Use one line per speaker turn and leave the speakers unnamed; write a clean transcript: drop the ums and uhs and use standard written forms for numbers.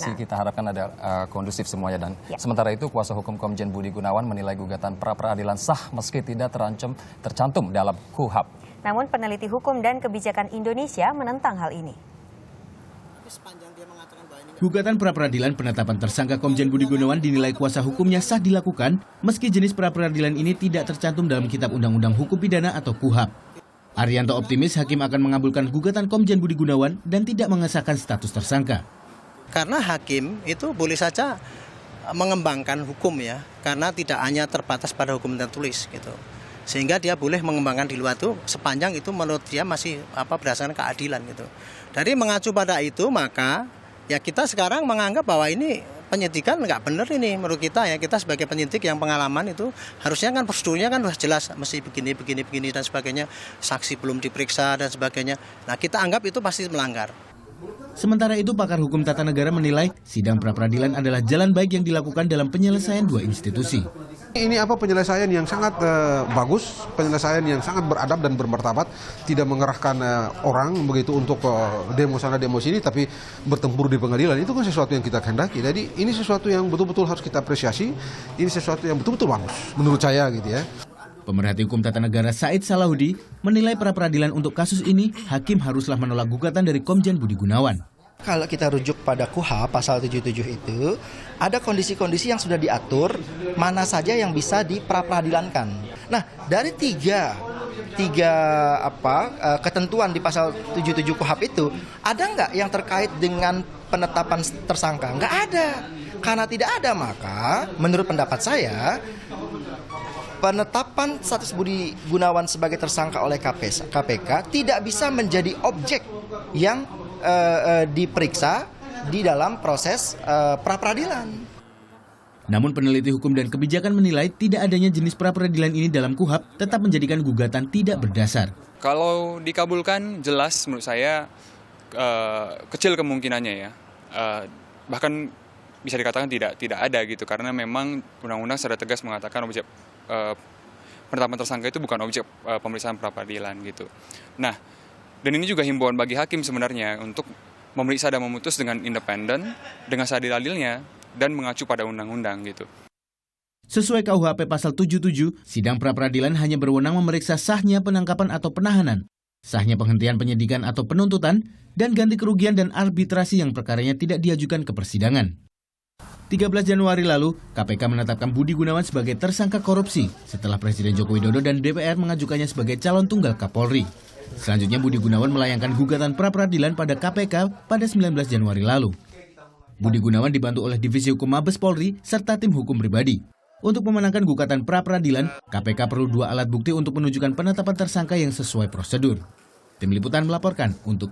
Kita harapkan ada kondusif semuanya dan sementara itu kuasa hukum Komjen Budi Gunawan menilai gugatan pra-peradilan sah meski tidak tercantum dalam KUHP.
Namun peneliti hukum dan kebijakan Indonesia menentang hal ini.
Gugatan pra-peradilan penetapan tersangka Komjen Budi Gunawan dinilai kuasa hukumnya sah dilakukan meski jenis pra-peradilan ini tidak tercantum dalam Kitab Undang-Undang Hukum Pidana atau KUHP. Arianto optimis hakim akan mengabulkan gugatan Komjen Budi Gunawan dan tidak mengesahkan status tersangka.
Karena hakim itu boleh saja mengembangkan hukum ya, karena tidak hanya terbatas pada hukum tertulis gitu. Sehingga dia boleh mengembangkan di luar itu sepanjang itu menurut dia masih berdasarkan keadilan gitu. Dari mengacu pada itu maka ya kita sekarang menganggap bahwa ini penyidikan nggak benar ini menurut kita ya. Kita sebagai penyidik yang pengalaman itu harusnya kan prosedurnya kan jelas mesti begini dan sebagainya. Saksi belum diperiksa dan sebagainya. Nah kita anggap itu pasti melanggar.
Sementara itu, pakar hukum tata negara menilai sidang pra-peradilan adalah jalan baik yang dilakukan dalam penyelesaian dua institusi.
Ini penyelesaian yang sangat bagus, penyelesaian yang sangat beradab dan bermartabat, tidak mengerahkan orang begitu untuk demo sana demo sini, tapi bertempur di pengadilan. Itu kan sesuatu yang kita kehendaki. Jadi ini sesuatu yang betul-betul harus kita apresiasi. Ini sesuatu yang betul-betul bagus menurut saya gitu ya.
Pemerhati hukum tata negara Said Salahudi menilai pra-peradilan untuk kasus ini, hakim haruslah menolak gugatan dari Komjen Budi Gunawan.
Kalau kita rujuk pada KUHP pasal 77 itu, ada kondisi-kondisi yang sudah diatur mana saja yang bisa dipra-peradilankan. Nah, dari tiga ketentuan di pasal 77 KUHP itu, ada nggak yang terkait dengan penetapan tersangka? Nggak ada. Karena tidak ada, maka menurut pendapat saya, penetapan status Budi Gunawan sebagai tersangka oleh KPK tidak bisa menjadi objek yang diperiksa di dalam proses pra-peradilan.
Namun peneliti hukum dan kebijakan menilai tidak adanya jenis pra-peradilan ini dalam KUHP tetap menjadikan gugatan tidak berdasar.
Kalau dikabulkan jelas menurut saya kecil kemungkinannya ya. Bahkan bisa dikatakan tidak ada gitu karena memang undang-undang secara tegas mengatakan objek penetapan tersangka itu bukan objek pemeriksaan pra-peradilan gitu. Nah, dan ini juga himbauan bagi hakim sebenarnya untuk memeriksa dan memutus dengan independen, dengan seadil-adilnya, dan mengacu pada undang-undang gitu.
Sesuai KUHP pasal 77, sidang pra-peradilan hanya berwenang memeriksa sahnya penangkapan atau penahanan, sahnya penghentian penyidikan atau penuntutan, dan ganti kerugian dan arbitrasi yang perkaranya tidak diajukan ke persidangan. 13 Januari lalu, KPK menetapkan Budi Gunawan sebagai tersangka korupsi setelah Presiden Joko Widodo dan DPR mengajukannya sebagai calon tunggal Kapolri. Selanjutnya Budi Gunawan melayangkan gugatan pra-peradilan pada KPK pada 19 Januari lalu. Budi Gunawan dibantu oleh Divisi Hukum Mabes Polri serta tim hukum pribadi. Untuk memenangkan gugatan pra-peradilan, KPK perlu 2 alat bukti untuk menunjukkan penetapan tersangka yang sesuai prosedur. Tim Liputan melaporkan untuk